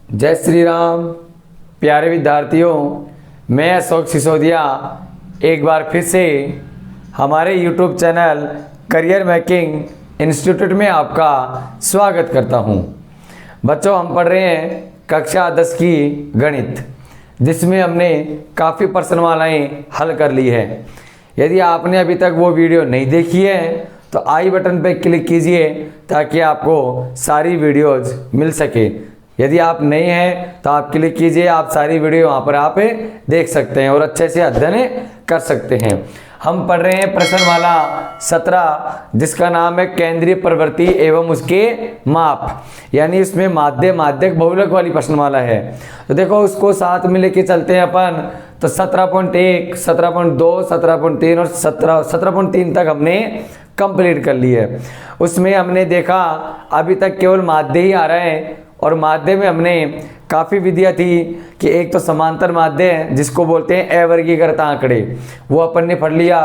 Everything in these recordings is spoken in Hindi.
जय श्री राम। प्यारे विद्यार्थियों, मैं अशोक सिसोदिया एक बार फिर से हमारे YouTube channel career making institute में आपका स्वागत करता हूं। बच्चों, हम पढ़ रहे हैं कक्षा 10 की गणित, जिसमें हमने काफ़ी प्रश्नमालाएं हल कर ली है। यदि आपने अभी तक वो वीडियो नहीं देखी है तो आई बटन पर क्लिक कीजिए ताकि आपको सारी वीडियोज़ मिल सके। यदि आप नए हैं तो आप क्लिक कीजिए, आप सारी वीडियो वहाँ पर आप देख सकते हैं और अच्छे से अध्ययन कर सकते हैं। हम पढ़ रहे हैं प्रश्नमाला 17, जिसका नाम है केंद्रीय प्रवृत्ति एवं उसके माप, यानी इसमें माध्य माध्यक बहुलक वाली प्रश्नमाला है। तो देखो, उसको साथ में लेके चलते हैं अपन। तो 17.1, 17.2, 17.3 और 17.3 तक हमने कंप्लीट कर ली है। उसमें हमने देखा अभी तक केवल माध्य ही आ रहा है, और माध्य में हमने काफ़ी विधियाँ थी कि एक तो समांतर माध्य है जिसको बोलते हैं अवर्गीकृत आंकड़े, वो अपन ने पढ़ लिया।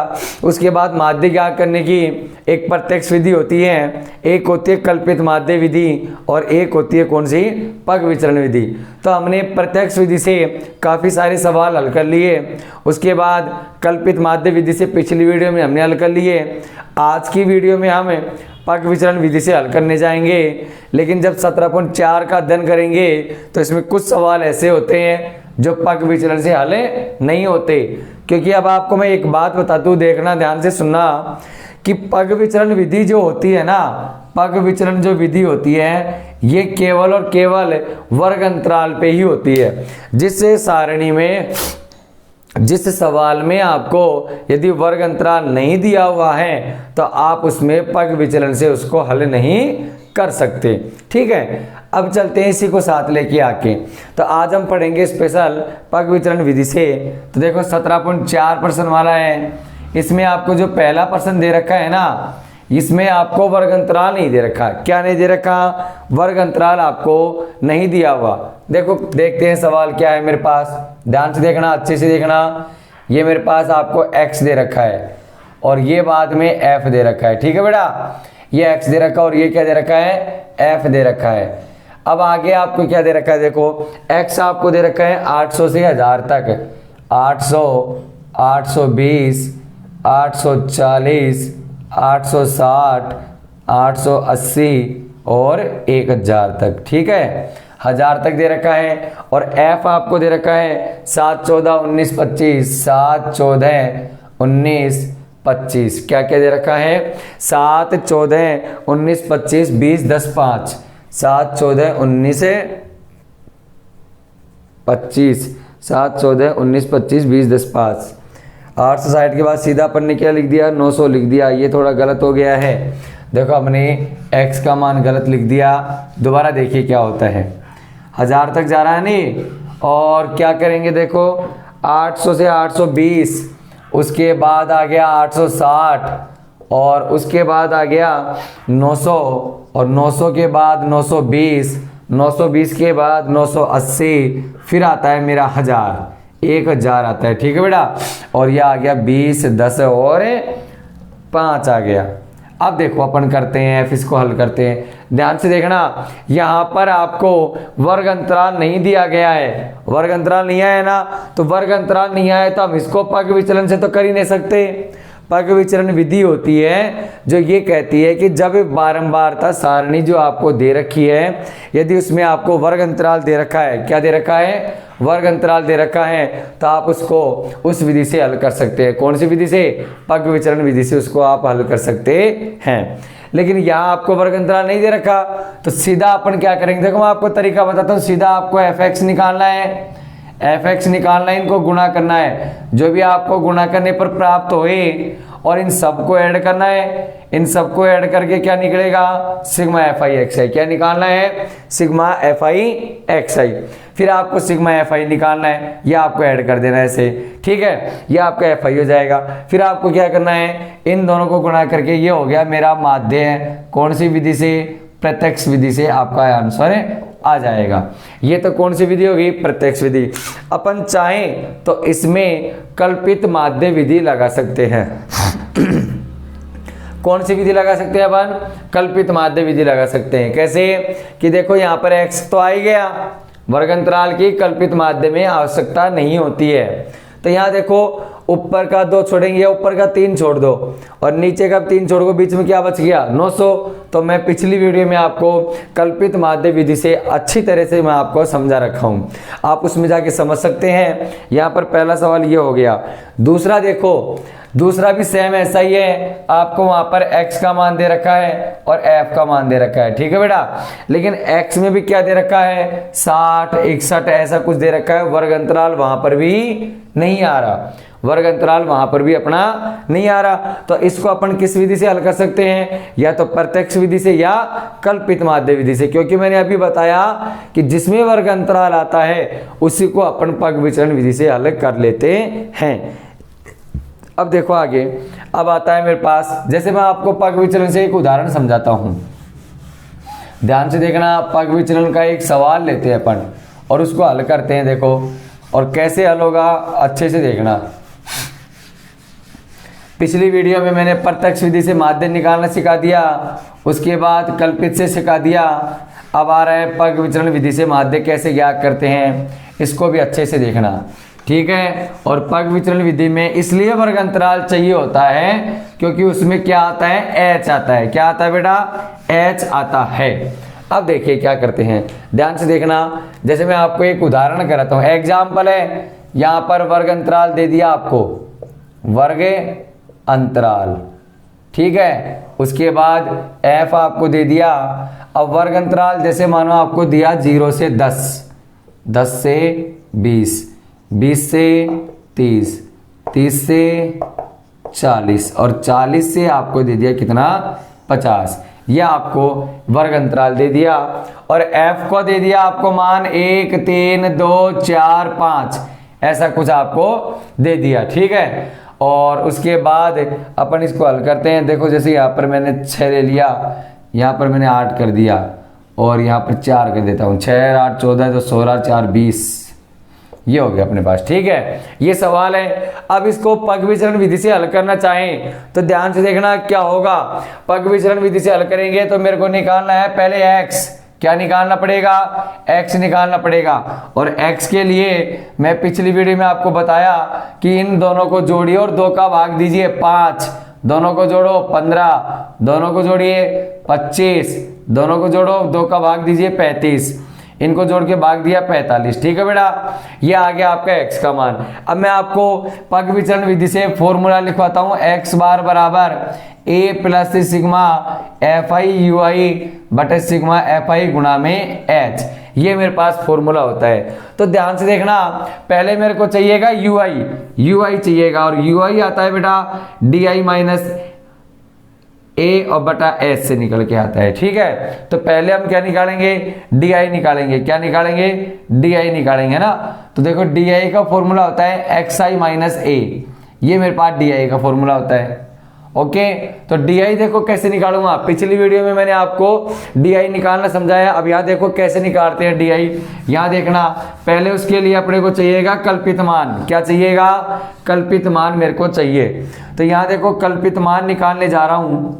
उसके बाद माध्य ज्ञात करने की एक प्रत्यक्ष विधि होती है, एक होती है कल्पित माध्य विधि और एक होती है कौन सी, पग विचरण विधि। तो हमने प्रत्यक्ष विधि से काफ़ी सारे सवाल हल कर लिए। उसके बाद कल्पित माध्य विधि से पिछली वीडियो में हमने हल कर लिए। आज की वीडियो में हम पग विचरण विधि से हल करने जाएंगे, लेकिन जब 17.4 का अध्ययन करेंगे तो इसमें कुछ सवाल ऐसे होते हैं जो पग विचरण से हल नहीं होते। क्योंकि अब आपको मैं एक बात बता दूं, देखना, ध्यान से सुनना, कि पग विचरण विधि जो होती है ना, पग विचरण जो विधि होती है ये केवल और केवल वर्ग अंतराल पे ही होती है। जिससे सारणी में, जिस सवाल में आपको यदि वर्ग अंतराल नहीं दिया हुआ है तो आप उसमें पग विचलन से उसको हल नहीं कर सकते। ठीक है, अब चलते हैं इसी को साथ लेके आके। तो आज हम पढ़ेंगे स्पेशल पग विचलन विधि से। तो देखो 17.4 प्रश्न वाला है। इसमें आपको जो पहला प्रश्न दे रखा है ना, इसमें आपको वर्ग अंतराल नहीं दे रखा। क्या नहीं दे रखा? वर्ग अंतराल आपको नहीं दिया हुआ। देखो, देखते हैं सवाल क्या है मेरे पास। ध्यान से देखना, अच्छे से देखना। ये मेरे पास आपको x दे रखा है और ये बाद में f दे रखा है। ठीक है बेटा, ये x दे रखा है और ये क्या दे रखा है, f दे रखा है। अब आगे आपको क्या दे रखा है, देखो x आपको दे रखा है 800 से 1000 तक। 800, 820, 840, 860, 880 और 1000 तक। ठीक है, 1000 तक दे रखा है। और f आपको दे रखा है 7, 14, 19, 25। 7, 14, 19, 25। क्या क्या दे रखा है? 7, 14, 19, 25, 20, 10, 5। 7, 14, 19, 25। 7, 14, 19, 25, 20, 10, 5। 860 के बाद सीधा अपन ने क्या लिख दिया, 900 लिख दिया। ये थोड़ा गलत हो गया है। देखो, हमने x का मान गलत लिख दिया। दोबारा देखिए क्या होता है। 1000 तक जा रहा है नहीं, और क्या करेंगे, देखो 800 से 820, उसके बाद आ गया 860 और उसके बाद आ गया 900 और 900 के बाद 920, 920 के बाद 980, फिर आता है मेरा 1000 आता है। ठीक है बेटा, और यह आ गया 20, 10 और 5 आ गया। अब देखो अपन करते हैं, फिर इसको हल करते हैं। ध्यान से देखना, यहाँ पर आपको वर्ग अंतराल नहीं दिया गया है। वर्ग अंतराल नहीं आया ना, तो वर्ग अंतराल नहीं आया तो हम इसको पग विचलन से तो कर ही नहीं सकते। पग विचरण विधि होती है जो ये कहती है कि जब बारंबारता सारणी जो आपको दे रखी है, यदि उसमें आपको वर्ग अंतराल दे रखा है, क्या दे रखा है, वर्ग अंतराल दे रखा है, तो आप उसको उस विधि से हल कर सकते हैं। कौन सी विधि से? पग विचरण विधि से उसको आप हल कर सकते हैं। लेकिन यहाँ आपको वर्ग अंतराल नहीं दे रखा, तो सीधा अपन क्या करेंगे, देखो मैं आपको तरीका बताता हूँ। सीधा आपको fx निकालना है, fx निकालना है, इनको गुणा करना है। जो भी आपको गुणा करने पर प्राप्त होए, और इन सबको ऐड करना है। इन सबको ऐड करके क्या निकलेगा, सिग्मा fi(xi). क्या निकालना है, सिग्मा fi(xi). फिर आपको सिग्मा fi निकालना है, यह आपको ऐड कर देना है ऐसे। ठीक है, यह आपका fi हो जाएगा। फिर आपको क्या करना है, इन दोनों को गुणा करके ये हो गया मेरा माध्य है। कौन सी विधि से? प्रत्यक्ष विधि से आपका आंसर आ जाएगा। ये तो कौन सी विधि होगी, प्रत्यक्ष विधि। अपन चाहें तो इसमें कल्पित माध्य विधि लगा सकते हैं। कौन सी विधि लगा सकते हैं अपन? कल्पित माध्य विधि लगा सकते हैं। कैसे कि देखो यहाँ पर x तो आ ही गया, वर्ग अंतराल की कल्पित माध्य में आवश्यकता नहीं होती है। तो यहाँ देखो ऊपर का 2 छोड़ेंगे, ऊपर का 3 छोड़ दो और नीचे का 3 छोड़ दो, बीच में क्या बच गया 900। तो मैं पिछली वीडियो में आपको कल्पित माध्य विधि से अच्छी तरह से मैं आपको समझा रखा हूँ, आप उसमें जाके समझ सकते हैं। यहाँ पर पहला सवाल ये हो गया। दूसरा देखो, दूसरा भी सेम ऐसा ही है, आपको वहां पर x का मान दे रखा है और f का मान दे रखा है, ठीक है बेटा। लेकिन x में भी क्या दे रखा है 60 61 ऐसा कुछ दे रखा है, वर्ग अंतराल वहां पर भी नहीं आ रहा, वर्ग अंतराल वहां पर भी अपना नहीं आ रहा। तो इसको अपन किस विधि से हल कर सकते हैं, या तो प्रत्यक्ष विधि से या कल्पित माध्य विधि से, क्योंकि मैंने अभी बताया कि जिसमें वर्ग अंतराल आता है उसी को अपन पग विचलन विधि से हल कर लेते हैं। अब देखो आगे, अब आता है मेरे पास, जैसे मैं आपको पग विचलन से एक उदाहरण समझाता हूं, ध्यान से देखना। पग विचलन का एक सवाल लेते हैं अपन और उसको हल करते हैं, देखो और कैसे हल होगा अच्छे से देखना। पिछली वीडियो में मैंने प्रत्यक्ष विधि से माध्य निकालना सिखा दिया, उसके बाद कल्पित से सिखा दिया। अब आ रहा है पग विचलन विधि से माध्य कैसे ज्ञात करते हैं, इसको भी अच्छे से देखना, ठीक है। और पग विचलन विधि में इसलिए वर्ग अंतराल चाहिए होता है क्योंकि उसमें क्या आता है h आता है, क्या आता है बेटा h आता है। अब देखिए क्या करते हैं, ध्यान से देखना। जैसे मैं आपको एक उदाहरण कराता हूं, एग्जाम्पल है, यहां पर वर्ग अंतराल दे दिया आपको, वर्ग अंतराल, ठीक है। उसके बाद f आपको दे दिया। अब वर्ग अंतराल जैसे मानो आपको दिया 0 से 10, 10 से 20, 20 से 30, 30 से 40 और 40 से आपको दे दिया कितना 50। यह आपको वर्ग अंतराल दे दिया और f को दे दिया आपको मान 1 3 2 4 5 ऐसा कुछ आपको दे दिया, ठीक है। और उसके बाद अपन इसको हल करते हैं। देखो जैसे यहाँ पर मैंने 6 ले लिया, यहाँ पर मैंने 8 कर दिया और यहाँ पर 4 कर देता हूँ, 6 8 14 तो 16 4 20, ये हो गया अपने पास, ठीक है। ये सवाल है। अब इसको पग विचलन विधि से हल करना चाहें तो ध्यान से देखना क्या होगा। पग विचलन विधि से हल करेंगे तो मेरे को निकालना है पहले x, क्या निकालना पड़ेगा x निकालना पड़ेगा। और x के लिए मैं पिछली वीडियो में आपको बताया कि इन दोनों को जोड़िए और 2 का भाग दीजिए 5, दोनों को जोड़ो 15, दोनों को जोड़िए 25, दोनों को जोड़ो 2 का भाग दीजिए 35, इनको जोड़ के भाग दिया 45, ठीक है बेटा। ये आ गया आपका x का मान। अब मैं आपको पग विचलन विधि से फॉर्मूला लिखवाता हूं, x बार बराबर a plus sigma F I U I बटे सिग्मा एफ आई गुणा में h, ये मेरे पास फॉर्मूला होता है। तो ध्यान से देखना, पहले मेरे को चाहिएगा यू आई चाहिएगा और यू आई आता है बेटा डी आई माइनस ए और बटा एच से निकल के आता है, ठीक है। तो पहले हम क्या निकालेंगे डी आई निकालेंगे, क्या निकालेंगे डी आई निकालेंगे ना। तो देखो डी आई का फॉर्मूला होता है एक्स आई माइनस ए, ये मेरे पास डी आई का फॉर्मूला होता है, ओके। तो डी आई देखो कैसे निकालूंगा, पिछली वीडियो में मैंने आपको डी आई निकालना समझाया। अब यहाँ देखो कैसे निकालते हैं डी आई, यहाँ देखना पहले उसके लिए अपने को चाहिएगा कल्पित मान, क्या चाहिएगा कल्पित मान मेरे को चाहिए। तो यहाँ देखो कल्पित मान निकालने जा रहा हूं।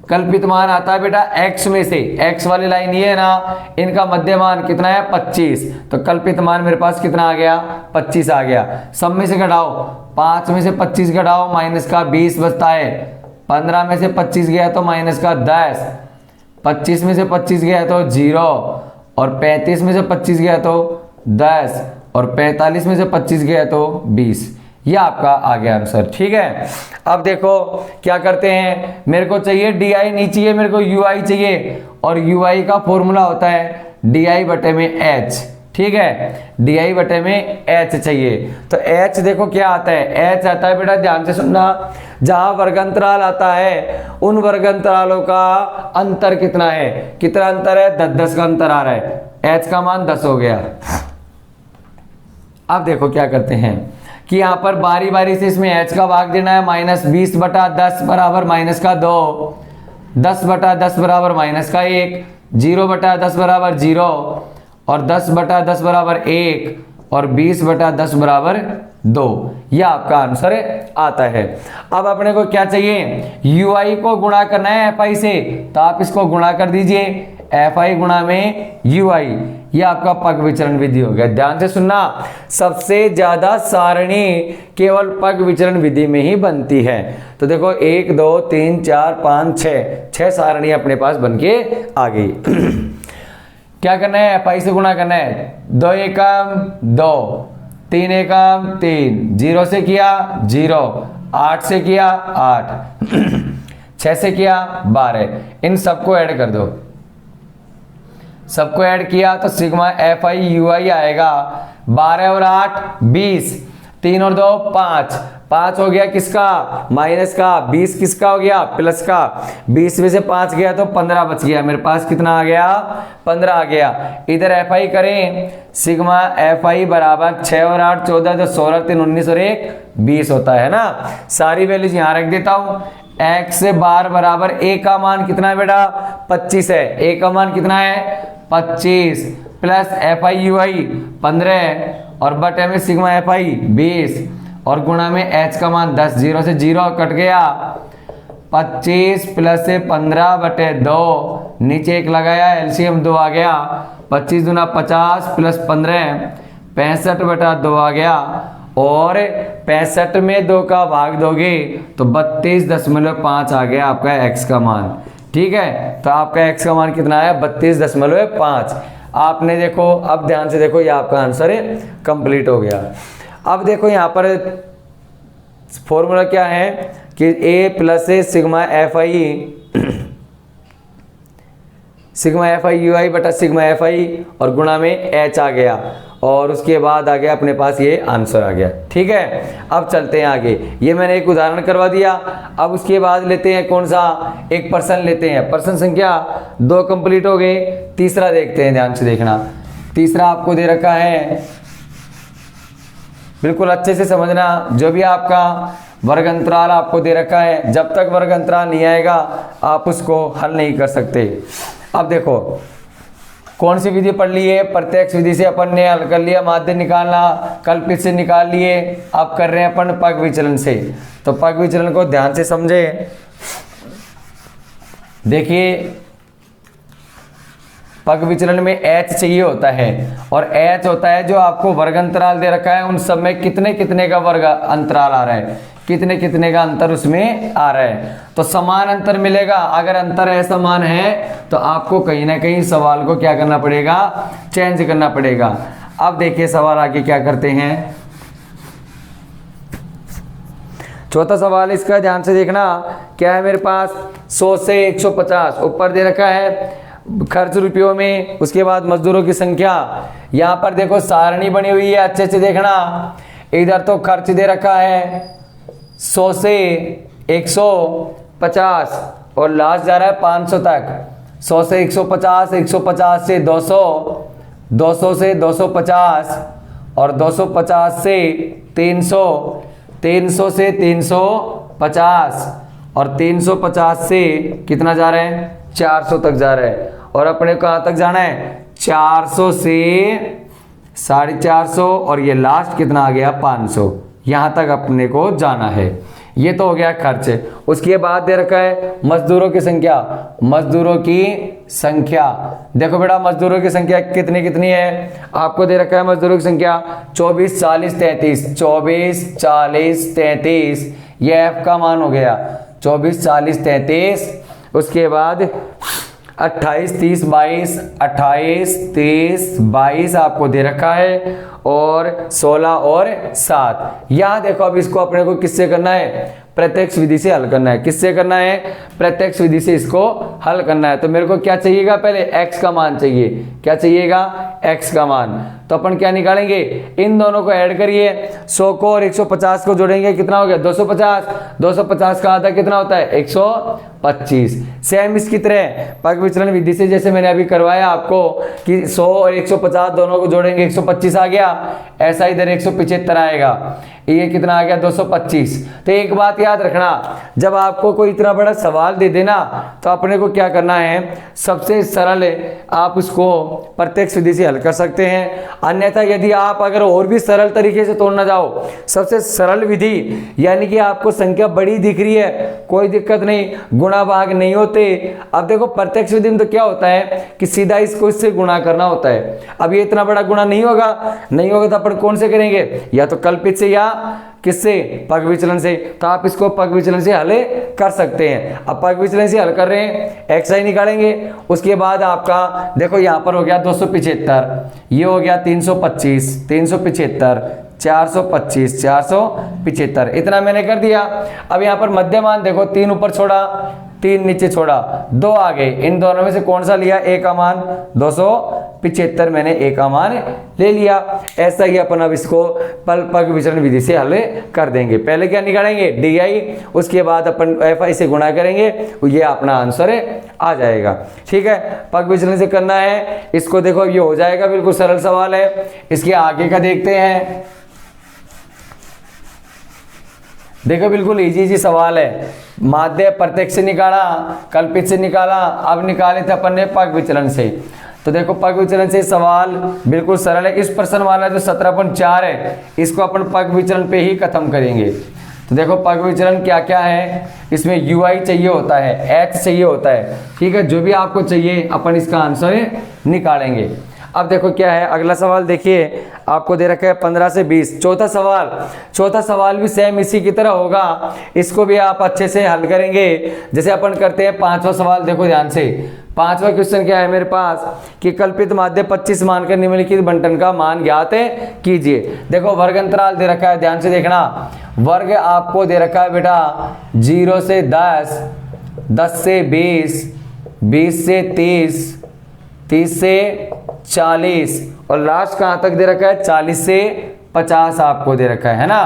कल्पित मान आता है बेटा x में से, x वाली लाइन ये है ना, इनका मध्य मान कितना है 25, तो कल्पित मान मेरे पास कितना आ गया 25 आ गया। सब में से घटाओ, 5 में से 25 घटाओ माइनस का 20 बचता है, 15 में से 25 गया तो माइनस का 10, 25 में से 25 गया तो 0 और 35 में से 25 गया तो 10 और 45 में से 25 गया तो 20, ये आपका आ गया आंसर, ठीक है। अब देखो क्या करते हैं, मेरे को चाहिए डी आई नहीं चाहिए, मेरे को यू आई चाहिए और यू आई का फॉर्मूला होता है डी आई बटे में एच, ठीक है। डी आई बटे में एच चाहिए। तो एच देखो क्या आता है, एच आता है बेटा ध्यान से सुनना, जहां वर्गांतराल आता है उन वर्गांतरालों का अंतर कितना है, कितना अंतर है 10-10 का अंतर आ रहा है, एच का मान 10 हो गया। अब देखो क्या करते हैं कि यहाँ पर बारी बारी से इसमें h का भाग देना है, माइनस 20 बटा 10 बराबर माइनस का 2, 10 बटा 10 बराबर माइनस का 1, 0 बटा 10 बराबर 0 और 10 बटा 10 बराबर 1 और 20 बटा 10 बराबर 2, यह आपका आंसर आता है। अब अपने को क्या चाहिए, ui को गुणा करना है fi से, तो आप इसको गुणा कर दीजिए, FI गुणा में UI, ये आपका पग विचलन विधि हो गया। ध्यान से सुनना, सबसे ज्यादा सारणी केवल पग विचलन विधि में ही बनती है। तो देखो 1 2 3 4 5 6 सारणी अपने पास बनके आ गई। क्या करना है, FI से गुणा करना है। 2 एकम 2, 3 एकम 3, 0 से किया 0, 8 से किया 8, 6 से किया 12, इन सबको ऐड कर दो। सबको ऐड किया तो सिग्मा FI UI आएगा 12 और 8 20, 3 और 2 5, 5 हो गया किसका, माइनस का, 20 किसका हो गया, प्लस का। 20 में से 5 गया तो 15 बच गया, मेरे पास कितना आ गया, 15 आ गया। इधर FI करें, सिग्मा FI बराबर 6 और 8 14, तो 16 3 19 और 1 20 होता है ना। सारी वैल्यूज यहां रख देता हूं। x बार बराबर a का मान कितना है बेटा, 25 है। a का मान कितना है, 25, प्लस FI UI 15 और बटे में सिग्मा FI 20 और गुणा में h का मान 10, 0 से 0 कट गया। 25 प्लस 15 बटे 2, नीचे 1 लगाया, LCM 2 आ गया। 25 दूना 50 प्लस 15 65 बटा 2 आ गया। और 65 में 2 का भाग दोगे तो 32.5 आ गया आपका x का मान। ठीक है, तो आपका x का मान कितना है, 32.5। आपने देखो, अब ध्यान से देखो, ये आपका आंसर कंप्लीट हो गया। अब देखो यहाँ पर फॉर्मूला क्या है कि a plus sigma FI UI बटा सिग्मा FI और गुणा में h आ गया और उसके बाद आ गया अपने पास ये आंसर आ गया। ठीक है, अब चलते हैं आगे। ये मैंने एक उदाहरण करवा दिया। अब उसके बाद लेते हैं कौन सा, एक प्रश्न लेते हैं। प्रश्न संख्या 2 कंप्लीट हो गए। तीसरा देखते हैं, ध्यान से देखना। तीसरा आपको दे रखा है, बिल्कुल अच्छे से समझना। जो भी आपका वर्ग अंतराल आपको दे रखा है, जब तक वर्ग अंतराल नहीं आएगा आप उसको हल नहीं कर सकते। अब देखो कौन सी विधि पढ़ ली है, प्रत्यक्ष विधि से अपन ने हल कर लिया, माध्य निकालना कल्पित से निकाल लिए। अब कर रहे हैं अपन पग विचलन से। तो पग विचलन को ध्यान से समझे। देखिए पग विचलन में h चाहिए होता है और h होता है जो आपको वर्ग अंतराल दे रखा है, उन सब में कितने कितने का वर्ग अंतराल आ रहा है, कितने कितने का अंतर उसमें आ रहा है। तो समान अंतर मिलेगा। अगर अंतर असमान है तो आपको कहीं ना कहीं सवाल को क्या करना पड़ेगा, चेंज करना पड़ेगा। अब देखिए सवाल आगे क्या करते हैं। चौथा सवाल इसका ध्यान से देखना। क्या है मेरे पास, 100 से 150 ऊपर दे रखा है खर्च रुपयों में, उसके बाद मजदूरों की संख्या। यहां पर देखो सारणी बनी हुई है, अच्छे से देखना। इधर तो खर्च दे रखा है 100 से 150 और लास्ट जा रहा है 500 तक। 100 से 150, 150 से 200, 200 से 250 और 250 से 300, 300 से 350 और 350 से कितना जा रहा है, 400 तक जा रहा है। और अपने कहाँ तक जाना है, 400 से 450 और ये लास्ट कितना आ गया 500, यहाँ तक अपने को जाना है। ये तो हो गया खर्च। उसके बाद दे रखा है मजदूरों की संख्या। मजदूरों की संख्या देखो बेटा, मजदूरों की संख्या कितनी कितनी है आपको दे रखा है। मजदूरों की संख्या 24 40 33, 24 40 33 ये f का मान हो गया। 24 40 33, उसके बाद 28 30 22, 28 30 22 आपको दे रखा है और 16 और 7। यहाँ देखो अब इसको अपने को किससे करना है, प्रत्यक्ष विधि से हल करना है। किससे करना है, प्रत्यक्ष विधि से इसको हल करना है। तो मेरे को क्या चाहिएगा, पहले x का मान चाहिए। क्या चाहिएगा, x का मान। तो अपन क्या निकालेंगे, इन दोनों को ऐड करिए। 100 को और 150 को जोड़ेंगे, कितना हो गया 250। 250 का आधा कितना होता है 125। सेम इसकी तरह पग विचलन विधि से जैसे मैंने अभी करवाया आपको कि 100 और 150 दोनों को जोड़ेंगे 125 आ गया। ऐसा इधर 175 आएगा, ये कितना आ गया 225। तो एक बात याद रखना, जब आपको कोई इतना बड़ा सवाल दे देना तो अपने को क्या करना है, सबसे सरल आप उसको प्रत्यक्ष विधि से हल कर सकते हैं। अन्यथा यदि आप अगर और भी सरल तरीके से तोड़ना चाहो, सबसे सरल विधि यानी कि आपको संख्या बड़ी दिख रही है कोई दिक्कत नहीं, गुणा गुणा भाग नहीं होते। अब देखो प्रत्यक्ष विधि में तो क्या होता है कि सीधा इसको इससे गुणा करना होता है। अब ये इतना बड़ा गुणा नहीं होगा तो अपन कौन से करेंगे, या तो कल्पित से या किससे, पग विचलन से। तो आप इसको पग विचलन से हल कर सकते हैं। अब पग विचलन से हल कर रहे हैं, xi निकालेंगे, उसके बाद आपका देखो यहाँ पर हो गया 275, ये हो गया 325, 375, 425, 475, इतना मैंने कर दिया। अब यहाँ पर मध्यमान देखो, 3 ऊपर छोड़ा, 3 नीचे छोड़ा, 2 आ गए। इन दोनों में से कौन सा लिया, ए का मान 275, मैंने ए का मान ले लिया। ऐसा ही अपन अब इसको पग विचलन विधि से हल कर देंगे। पहले क्या निकालेंगे, डी, उसके बाद अपन एफ से गुणा करेंगे, ये अपना आंसर आ जाएगा। ठीक है, पग विचलन से करना है इसको। देखो ये हो जाएगा, बिल्कुल सरल सवाल है। इसके आगे का देखते हैं। देखो बिल्कुल इजी सवाल है। माध्य प्रत्यक्ष से निकाला, कल्पित से निकाला, अब निकाले थे अपन ने पग विचलन से। तो देखो पग विचलन से सवाल बिल्कुल सरल है। इस प्रश्न वाला जो 17.4 है, इसको अपन पग विचलन पे ही खत्म करेंगे। तो देखो पग विचलन क्या क्या है, इसमें ui चाहिए होता है, h चाहिए होता है। ठीक है, जो भी आपको चाहिए अपन इसका आंसर निकालेंगे। अब देखो क्या है अगला सवाल, देखिए आपको दे रखा है 15 से 20। चौथा सवाल भी सेम इसी की तरह होगा, इसको भी आप अच्छे से हल करेंगे जैसे अपन करते हैं। 5वां सवाल देखो ध्यान से। 5वां क्वेश्चन क्या है मेरे पास कि कल्पित माध्य 25 मानकर निम्नलिखित बंटन का मान ज्ञात कीजिए। देखो वर्ग अंतराल दे रखा है, ध्यान से देखना। वर्ग आपको दे रखा है बेटा 0 से 10, 10 से 20, 20 से 30, 30 से 40, और लास्ट कहां तक दे रखा है 40 से 50 आपको दे रखा है ना।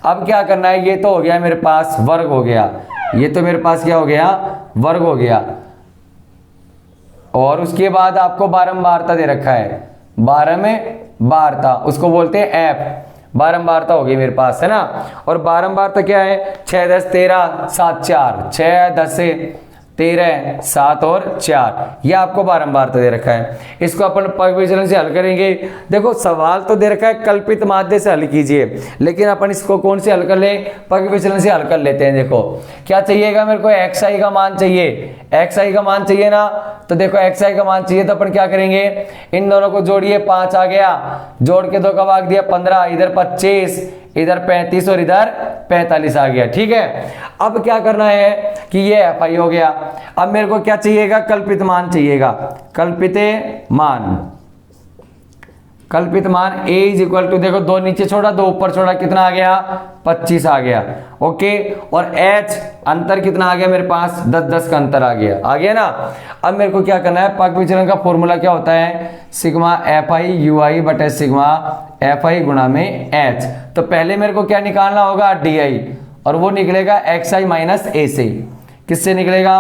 अब क्या करना है, ये तो हो गया मेरे पास वर्ग हो गया, ये तो मेरे पास क्या हो गया, वर्ग हो गया। और उसके बाद आपको बारंबारता दे रखा है, 12 में बारता, उसको बोलते हैं एफ। बारंबारता होगी मेरे पास है ना। और बारंबारता क्या है, 6 10 13 7 4, 6 10 से 13 7 और 4, यह आपको बारंबारता दे रखा है। इसको अपन पग विचलन से हल करेंगे। देखो सवाल तो दे रखा है कल्पित माध्य से हल कीजिए, लेकिन अपन इसको कौन से हल कर ले, पग विचलन से हल कर लेते हैं। देखो क्या चाहिएगा मेरे को, xi का मान चाहिए, xi का मान चाहिए ना। तो देखो xi का मान चाहिए तो अपन क्या करेंगे, इन दोनों को जोड़िए, 5 आ गया, जोड़ के 2 का भाग दिया 15, इधर 25, इधर 35 और इधर 45 आ गया। ठीक है, अब क्या करना है कि ये fi हो गया। अब मेरे को क्या चाहिएगा, कल्पित मान चाहिएगा, कल्पित मान a इज इक्वल टू, देखो 2 नीचे छोड़ा 2 ऊपर छोड़ा, कितना आ गया 25 आ गया। ओके, और h अंतर कितना आ गया मेरे पास, 10 10 का अंतर आ गया ना। अब मेरे को क्या करना है, पग विचलन का फॉर्मूला क्या होता है, सिग्मा fi ui बटे सिग्मा fi गुणा में h। तो पहले मेरे को क्या निकालना होगा, di, और वो निकलेगा xi माइनस a से। किससे निकलेगा,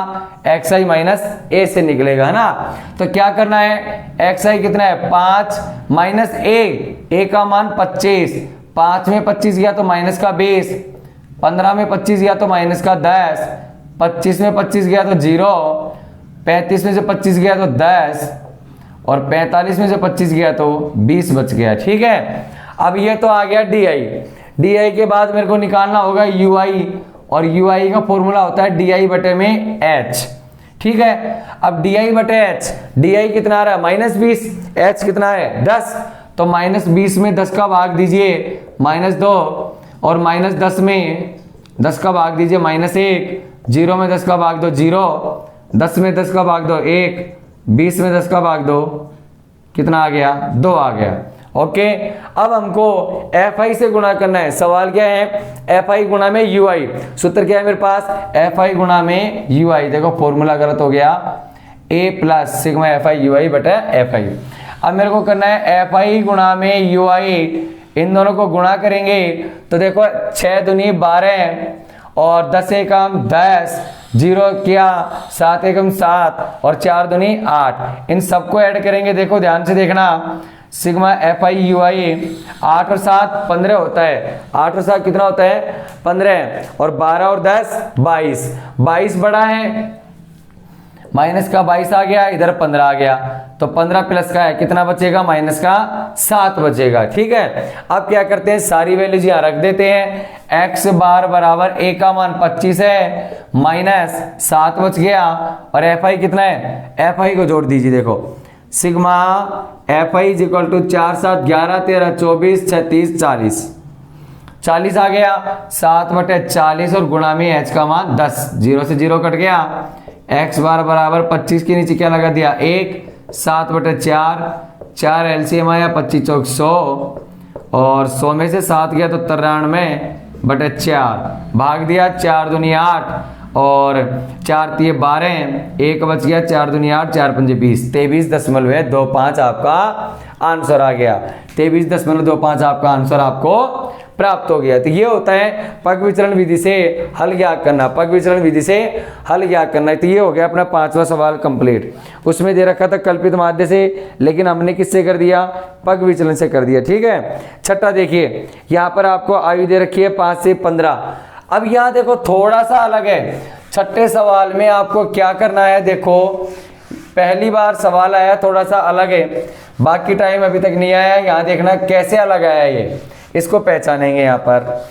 xi माइनस a से निकलेगा है ना। तो क्या करना है, xi कितना है 5 माइनस a का मान 25, 5 में 25 गया तो माइनस का 20, 15 में 25 गया तो माइनस का 10, 25 में 25 गया तो 0, 35 में से 25 गया तो 10, और 45 में से 25 गया तो 20 बच गया। ठीक है, अब ये तो आ गया di के बाद मेरे को निकालना होगा ui, और ui का फॉर्मूला होता है di बटे में h। ठीक है, अब di बटे h, di कितना आ रहा है -20, h कितना है 10, तो -20 में 10 का भाग दीजिए -2, और -10 में 10 का भाग दीजिए -1, 0 में 10 का भाग दो 0, 10 में 10 का भाग दो 1, 20 में 10 का भाग दो, कितना आ गया 2 आ गया। ओके, अब हमको fi से गुणा करना है। सवाल क्या है, fi गुणा में ui, सूत्र क्या है मेरे पास, fi गुणा में ui। देखो फॉर्मूला गलत हो गया, a plus sigma fi ui बटा fi। अब मेरे को करना है fi गुणा में ui, इन दोनों को गुणा करेंगे तो देखो 6 दूनी 12, और 10 एकम 10, 0 किया 7 एकम 7, और 4 दूनी 8, इन सबको ऐड करेंगे। देखो ध्यान से देखना, सिग्मा fi ui 8 और 7 15 होता है, 8 और 7 कितना होता है 15, और 12 और 10 22, 22 बड़ा है माइनस का 22 आ गया, इधर 15 आ गया, तो 15 प्लस का है कितना बचेगा, माइनस का 7 बचेगा। ठीक है, अब क्या करते हैं, सारी वैल्यूज यहाँ रख देते हैं। x बार बराबर a का मान 25 है, माइनस 7 बच गया, और fi कितना है, fi को जोड़ दीजिए। देखो sigma fi is equal to 4 7 11 13 24 36 40 आ गया, 7/40 और गुणा में h का मान 10, 0 से 0 कट गया। x बार बराबर 25 के नीचे क्या लगा दिया, 1, 7/4, 4 एलसीएम आया 25 चौक 100, और 100 में से 7 गया तो 93/4, भाग दिया 4 दूनी 8 और 4 तिये 12, 1 बच गया, 4 दूनी 8 4 पंजे 20, 23.25 आपका आंसर आ गया। 23.25 आपका आंसर आपको प्राप्त हो गया। तो ये होता है पग विचलन विधि से हल ज्ञात करना, पग विचलन विधि से हल ज्ञात करना। तो ये हो गया अपना 5वां सवाल कंप्लीट। उसमें दे रखा था कल्पित माध्य से, लेकिन हमने किससे कर दिया, पग विचलन से कर दिया। ठीक है, छठा देखिए, यहाँ पर आपको आयु दे रखी है 5 से 15। अब यहाँ देखो थोड़ा सा अलग है, छठे सवाल में आपको क्या करना है, देखो पहली बार सवाल आया थोड़ा सा अलग है, बाकी टाइम अभी तक नहीं आया। यहाँ देखना कैसे अलग आया, ये इसको पहचानेंगे यहाँ पर।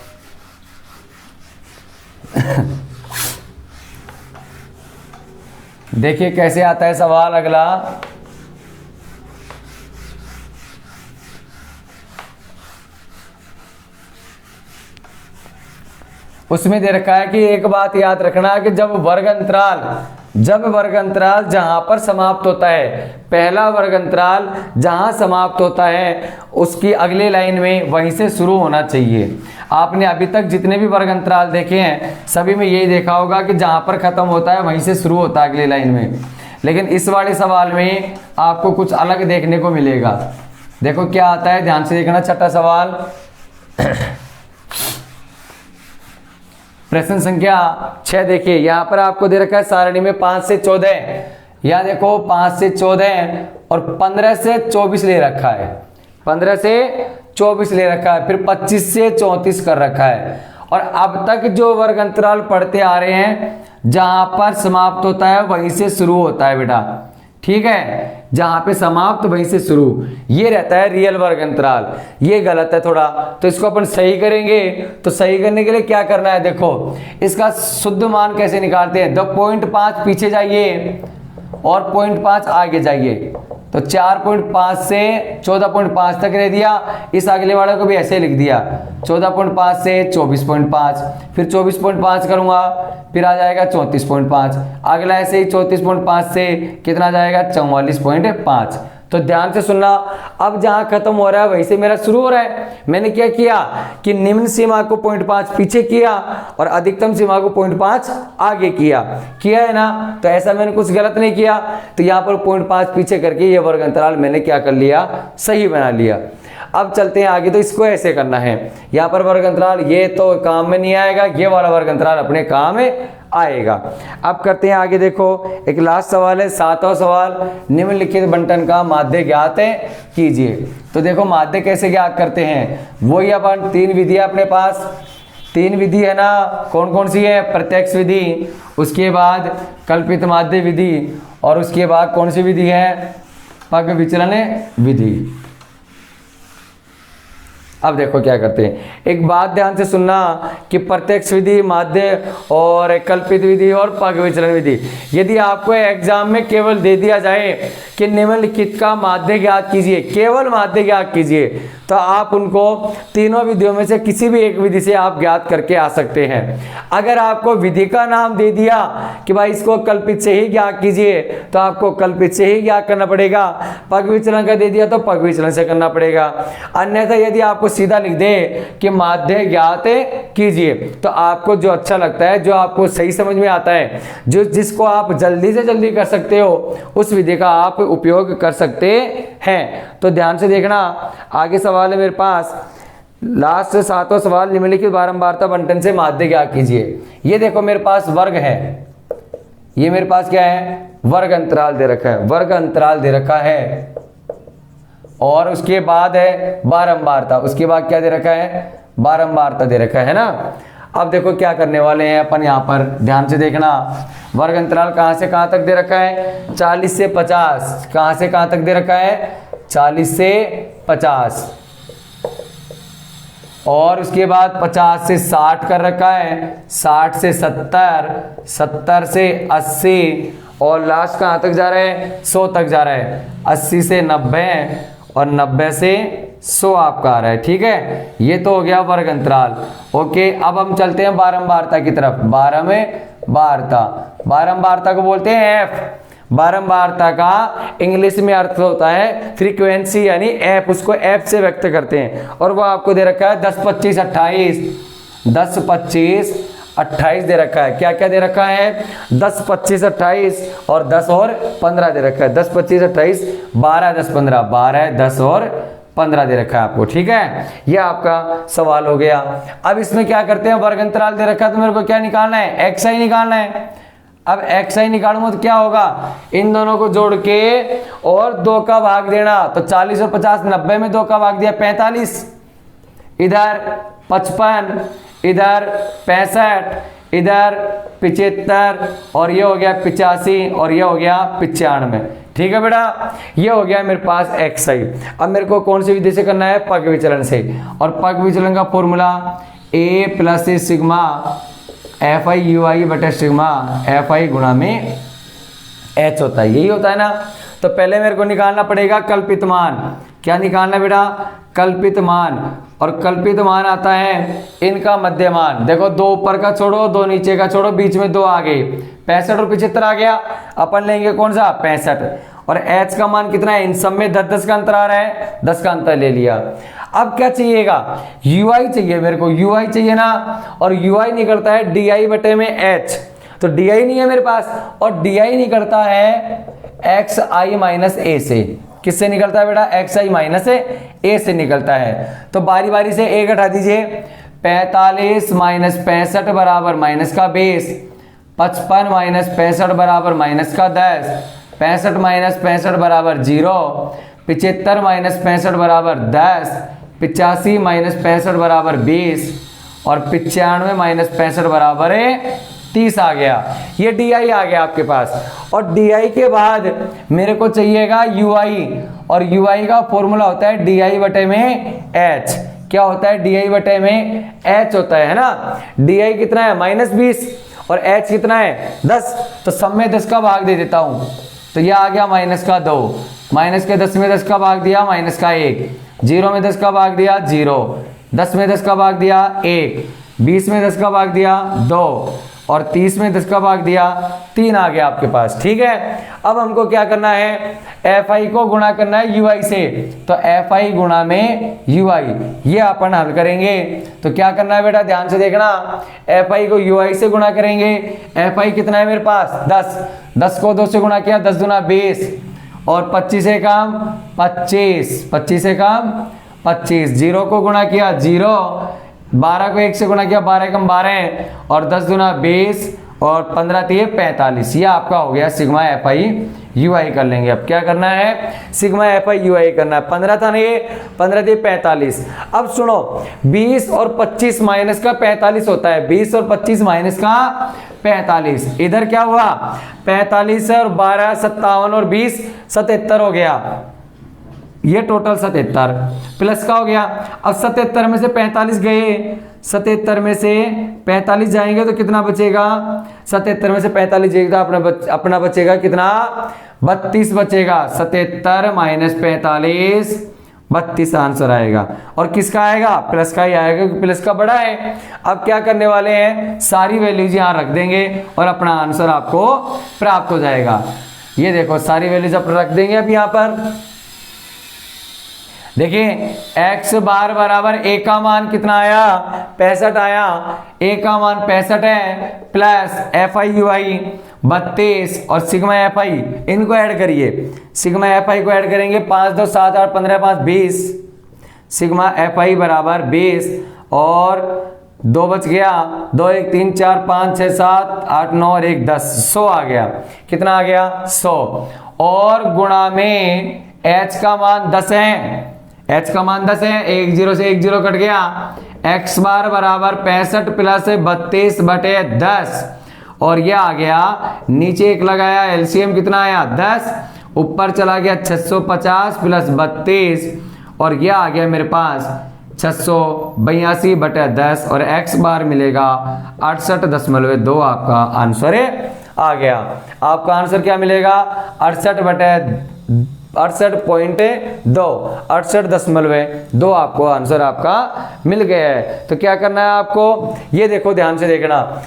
देखिए कैसे आता है सवाल अगला। उसमें दे रखा है कि एक बात याद रखना कि जब वर्ग अंतराल जहां पर समाप्त होता है, पहला वर्ग अंतराल जहां समाप्त होता है उसकी अगले लाइन में वहीं से शुरू होना चाहिए। आपने अभी तक जितने भी वर्ग अंतराल देखे हैं सभी में यही देखा होगा कि जहां पर खत्म होता है वहीं से शुरू होता है अगली लाइन में, लेकिन इस वाले सवाल में आपको कुछ अलग देखने को मिलेगा। देखो क्या आता है, ध्यान से देखना। छठा सवाल, प्रश्न संख्या 6 देखिए, यहां पर आपको दे रखा है सारणी में 5 से 14, यहां देखो 5 से 14 और 15 से 24 ले रखा है, 15 से 24 ले रखा है, फिर 25 से 34 कर रखा है। और अब तक जो वर्ग अंतराल पढ़ते आ रहे हैं जहां पर समाप्त होता है वहीं से शुरू होता है बेटा। ठीक है, जहां पे समाप्त वहीं से शुरू, ये रहता है रियल वर्ग अंतराल। ये गलत है थोड़ा, तो इसको अपन सही करेंगे। तो सही करने के लिए क्या करना है, देखो इसका शुद्ध मान कैसे निकालते हैं। 0.5 पीछे जाइए और 0.5 आगे जाइए, तो 4.5 से 14.5 तक रह दिया। इस अगले वाले को भी ऐसे लिख दिया, 14.5 से 24.5, फिर 24.5 करूंगा, फिर आ जाएगा 34.5, अगला ऐसे ही 34.5 से कितना जाएगा 44.5। तो ध्यान से सुनना, अब जहां खत्म हो रहा है वहीं से मेरा शुरू हो रहा है। मैंने क्या किया कि निम्न सीमा को 0.5 पीछे किया और अधिकतम सीमा को 0.5 आगे किया है ना। तो ऐसा मैंने कुछ गलत नहीं किया, तो यहाँ पर 0.5 पीछे करके ये वर्ग अंतराल मैंने क्या कर लिया, सही बना लिया। अब चलते हैं आगे, तो इसको ऐसे करना है। यहाँ पर वर्ग अंतराल ये तो काम में नहीं आएगा, ये वाला वर्ग अंतराल अपने काम में आएगा। अब करते हैं आगे, देखो एक लास्ट सवाल है, 7वां सवाल, निम्नलिखित बंटन का माध्य ज्ञात कीजिए। तो देखो माध्य कैसे ज्ञात करते हैं, वही अपन 3 विधियां अपने पास, 3 विधि है ना, कौन कौन सी है, प्रत्यक्ष विधि, उसके बाद कल्पित माध्य विधि, और उसके बाद कौन सी विधि है, पग विचलन विधि। अब देखो क्या करते हैं, एक बात ध्यान से सुनना कि प्रत्यक्ष विधि, माध्य और कल्पित विधि और पग विचलन विधि, यदि आपको एग्जाम में केवल दे दिया जाए कि निम्नलिखित का माध्य ज्ञात कीजिए, केवल माध्य ज्ञात कीजिए, तो आप उनको तीनों विधियों में से किसी भी एक विधि से आप ज्ञात करके आ सकते हैं। अगर आपको विधि का नाम दे दिया कि भाई इसको कल्पित से ही ज्ञात कीजिए, तो आपको कल्पित से ही ज्ञात करना पड़ेगा। पग विचलन का दे दिया तो पग विचलन से करना पड़ेगा। अन्यथा यदि आपको सीधा लिख दे कि माध्य ज्ञात कीजिए, तो आपको जो अच्छा लगता है, जो आपको सही समझ में आता है, जो जिसको आप जल्दी से जल्दी कर सकते हो, उस विधि का आप उपयोग कर सकते हैं। तो ध्यान से देखना, आगे सवाल है मेरे पास, लास्ट 7वां सवाल, निम्नलिखित बारंबारता बंटन से माध्य ज्ञात कीजिए। ये देखो मेरे पास वर्ग है, ये मेरे पास क्या है, वर्ग अंतराल दे रखा है, वर्ग अंतराल दे रखा है, और उसके बाद है बारंबारता, उसके बाद क्या दे रखा है, बारंबारता दे रखा है ना। अब देखो क्या करने वाले हैं अपन, यहाँ पर ध्यान से देखना, वर्ग अंतराल कहाँ से कहाँ तक दे रखा है? 40 से 50। कहाँ से कहाँ तक दे रखा है? 40 से 50। और उसके बाद 50 से 60 कर रखा है, 60 से 70, 70 से 80 और लास्ट कहाँ तक जा रहा है? 100 तक जा रहा है। 80 से 90 और 90 से 100 आपका आ रहा है। ठीक है, ये तो हो गया वर्ग अंतराल। ओके, अब हम चलते हैं बारंबारता की तरफ। बारंबारता, बारंबारता को बोलते हैं एफ। बारंबारता का इंग्लिश में अर्थ होता है फ्रीक्वेंसी, यानी एफ, उसको एफ से व्यक्त करते हैं। और वो आपको दे रखा है 10, 25, 28। 10, 25, 28 दे रखा है। क्या क्या दे रखा है? 10, 25, 28 और 10 और 15 दे रखा है। 10, 25, 28, 12, 10, 15, 12, 10 और 15 दे रखा है आपको। ठीक है, ये आपका सवाल हो गया। अब इसमें क्या करते हैं? वर्ग अंतराल दे रखा है तो मेरे को क्या निकालना है? एक्स आई निकालना है। अब एक्स आई निकालूंगा तो क्या होगा? इन दोनों को जोड़ के और 2 का भाग देना। तो 40 और 50, 90 में 2 का भाग दिया 45, इधर 55, इधर 65, इधर 75 और ये हो गया 85 और ये हो गया 95। ठीक है बेटा, ये हो गया मेरे पास एक्स आई। अब मेरे को कौन सी विधि से करना है? पग विचलन से। और पग विचलन का formula A plus sigma F I U I बटे सिग्मा एफ आई गुणा में एच होता है। यही होता है ना। तो पहले मेरे को निकालना पड़ेगा कल्पित मान। क्या निकालना बेटा? कल्पित मान। और कल्पित मान आता है इनका मध्यमान। देखो, 2 ऊपर का छोड़ो, 2 नीचे का छोड़ो, बीच में 2 आ गए। 65 और 75 आ गया। अपन लेंगे कौन सा? 65। और एच का मान कितना है? इन सब में 10-10 का अंतर आ रहा है, 10 का अंतर ले लिया। अब क्या चाहिएगा? ui चाहिए मेरे को, ui चाहिए ना। और ui निकलता है di बटे में h। तो di नहीं है मेरे पास, और di निकलता है xi माइनस a से। किससे निकलता है बेटा? xi माइनस a से निकलता है। तो बारी बारी से a घटा दीजिए। 45 माइनस 65 बराबर माइनस का 20, 55 माइनस 65 बराबर माइनस का 10, 65 माइनस 65 बराबर 0, 75 माइनस 65 बराबर 10, 85 माइनस 65 बराबर 20 और 95 माइनस 65 बराबर 30 आ गया। ये डी आई आ गया आपके पास। और डी आई के बाद मेरे को चाहिएगा यू आई, और यू आई का फॉर्मूला होता है डी आई बटे में एच। क्या होता है? डी आई बटे में एच होता है ना। डी आई कितना है? -20 और एच कितना है? 10। तो सब में 10 का भाग दे देता हूं। तो यह आ गया -2, माइनस के 10 में 10 का भाग दिया -1, 0 में 10 का भाग दिया 0, 10 में 10 का भाग दिया 1, 20 में 10 का भाग दिया 2 और 30 में 10 का भाग दिया 3 आ गया आपके पास। ठीक है, अब हमको क्या करना है? एफ आई को गुणा करना है यू आई से। तो एफ आई गुणा में यू आई, ये अपन हल करेंगे। तो क्या करना है बेटा? ध्यान से देखना। एफ आई को यू आई से गुणा करेंगे। एफ आई कितना है मेरे पास? 10। 10 को 2 से गुणा किया, 10 दूना 20 और 25 से कम 25, 25 से कम 25। 0 को गुणा किया 0, 12 को 1 से गुणा किया 12 कम 12 और 10 दूना 20 और 15 3 45। ये आपका हो गया सिग्मा एफ आई यू आई। कर लेंगे। अब क्या करना है? सिग्मा एफ आई यू आई करना है। 15 था ना ये, 15 3 45। अब सुनो, 20 और 25 माइनस का 45 होता है। 20 और 25 माइनस का 45। इधर क्या हुआ? 45 और 12 57 और 20 77 हो गया। ये टोटल 77 प्लस का हो गया। अब 77 में से 45 गए, 77 में से 45 जाएंगे तो कितना बचेगा? 77 में से 45 जाएगा अपना बचेगा कितना? 32 बचेगा। 77 माइनस 45 32 आंसर आएगा। और किसका आएगा? प्लस का ही आएगा, क्योंकि प्लस का बड़ा है। अब क्या करने वाले हैं? सारी वैल्यूज यहाँ रख देंगे और अपना आंसर आपको प्राप्त हो जाएगा। ये देखो, सारी वैल्यूज आप रख देंगे। अब यहाँ पर देखिए, x बार बराबर a का मान कितना आया? 65 आया। a का मान 65 है, प्लस एफ आई यू आई 32 और सिग्मा एफ आई, इनको ऐड करिए। सिग्मा एफ आई को ऐड करेंगे, 5 2 7 8 15 5 20। सिग्मा एफ आई बराबर 20 और 2 बच गया, 2 1 3 4 5 6 7 8 9 और 1 10, 100 आ गया। कितना आ गया? 100। और गुणा में h का मान 10 है। h का मान 10 है, 1 0 से 1 0 कट गया। x बार बराबर 65 प्लस 32 बटे 10 और यह आ गया नीचे एक लगाया, एलसीएम कितना आया 10, ऊपर चला गया 650 प्लस 32 और यह आ गया मेरे पास 682/10 और x बार मिलेगा 68.2। आपका आंसर आ गया। आपका आंसर क्या मिलेगा 68.2 आपको आंसर आपका मिल गया है। तो क्या करना है आपको, ये देखो ध्यान से देखना,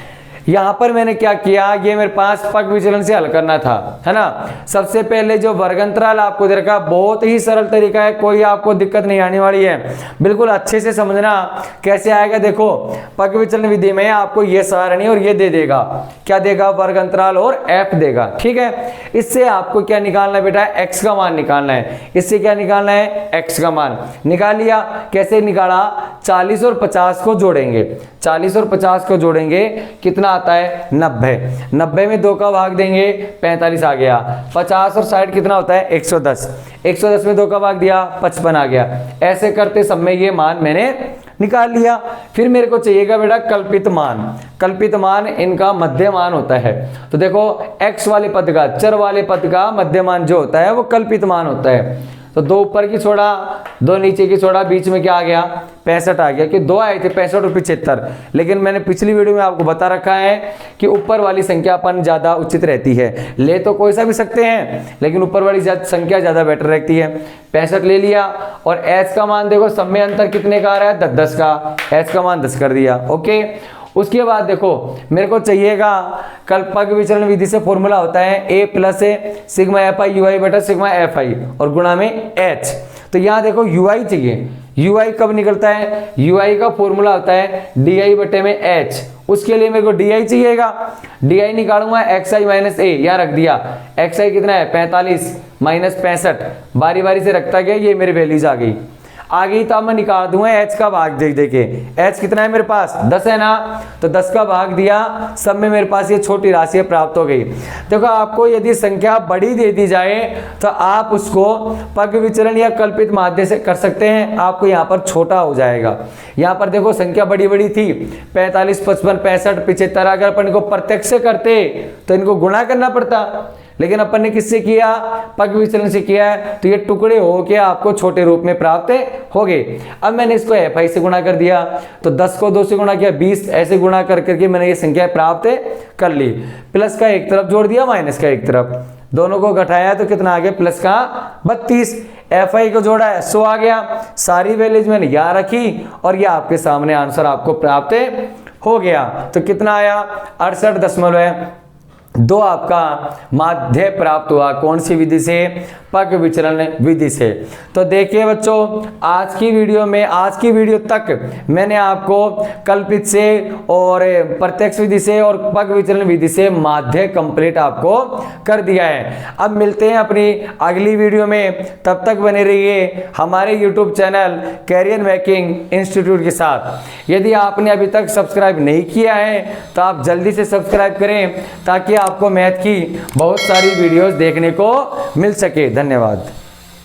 यहां पर मैंने क्या किया, ये मेरे पास पग विचलन से हल करना था, है ना। सबसे पहले जो वर्ग अंतराल आपको दे रखा, बहुत ही सरल तरीका है, कोई आपको दिक्कत नहीं आने वाली है, बिल्कुल अच्छे से समझना कैसे आएगा। देखो पग विचलन विधि में आपको ये सारणी और ये दे देगा, क्या देगा, वर्ग अंतराल और f देगा, ठीक है। इससे आपको क्या निकालना है बेटा, x का मान निकालना है। इससे क्या निकालना है, x का मान निकाल लिया। कैसे निकाला, 40 और 50 को जोड़ेंगे, 40 और 50 को जोड़ेंगे कितना आता है 90, 90 में 2 का भाग देंगे 45 आ गया। 50 और 60 कितना होता है 110, 110 में 2 का भाग दिया 55 आ गया। ऐसे करते सब में ये मान मैंने निकाल लिया। फिर मेरे को चाहिएगा बेटा कल्पित मान, कल्पित मान इनका मध्य मान होता है। तो देखो x वाले पद का, चर वाले पद का मध्य मान जो होता है वो कल्पित मान होता है। तो 2 ऊपर की छोड़ा, 2 नीचे की छोड़ा, बीच में क्या आ गया 65 आ गया, कि 2 आए थे 65 और 75। लेकिन मैंने पिछली वीडियो में आपको बता रखा है कि ऊपर वाली संख्या अपन ज्यादा उचित रहती है, ले तो कोई सा भी सकते हैं लेकिन ऊपर वाली संख्या ज्यादा बेटर रहती है। 65 ले लिया और h का मान देखो सब में अंतर कितने का आ रहा है 10 का, h का मान 10 कर दिया, ओके। उसके बाद देखो मेरे को चाहिएगा कल पग विचलन विधि से फॉर्मूला होता है a plus sigma FI UI बटा सिग्मा FI और गुणा में h। तो यहाँ देखो UI चाहिए, UI कब निकलता है, UI का फॉर्मूला होता है DI बटे में h। उसके लिए मेरे को DI चाहिएगा, DI निकालूंगा XI माइनस a, यहाँ रख दिया XI कितना है 45 माइनस 65, बारी बारी से रखता गया, ये मेरी वैल्यूज आ गई। आ गई तो अब मैं निकाल दूंगा h का भाग, देखे h कितना है मेरे पास 10 है ना, तो 10 का भाग दिया, सब में मेरे पास ये छोटी राशि प्राप्त हो गई। देखो आपको यदि संख्या बड़ी दे दी जाए तो आप उसको पग विचलन या कल्पित माध्य से कर सकते हैं, आपको यहाँ पर छोटा हो जाएगा। यहाँ पर देखो संख्या बड़ी बड़ी थी 45 55 65 75, अगर अपन इनको प्रत्यक्ष से करते तो इनको गुणा करना पड़ता, लेकिन अपन ने किससे किया, पग विचलन से किया है, तो ये टुकड़े हो के आपको छोटे रूप में प्राप्त हो गए। अब मैंने इसको FI से गुणा कर दिया, तो 10 को 2 से गुणा किया 20, ऐसे गुणा कर करके मैंने ये संख्या प्राप्त कर ली। प्लस का एक तरफ जोड़ दिया, माइनस का एक तरफ, दोनों को घटाया तो कितना आ गया प्लस का 32। FI को जोड़ा है 100 आ गया। सारी वैल्यूज मैंने यहाँ रखी और ये आपके सामने आंसर आपको प्राप्त हो गया। तो कितना आया 68.2 आपका माध्य प्राप्त हुआ, कौन सी विधि से, पग विचलन विधि से। तो देखिए बच्चों आज की वीडियो तक मैंने आपको कल्पित से और प्रत्यक्ष विधि से और पग विचलन विधि से माध्य कंप्लीट आपको कर दिया है। अब मिलते हैं अपनी अगली वीडियो में, तब तक बने रहिए हमारे YouTube channel career making institute के साथ। यदि आपने अभी तक सब्सक्राइब नहीं किया है तो आप जल्दी से सब्सक्राइब करें ताकि आपको मैथ की बहुत सारी वीडियोस देखने को मिल सके। धन्यवाद।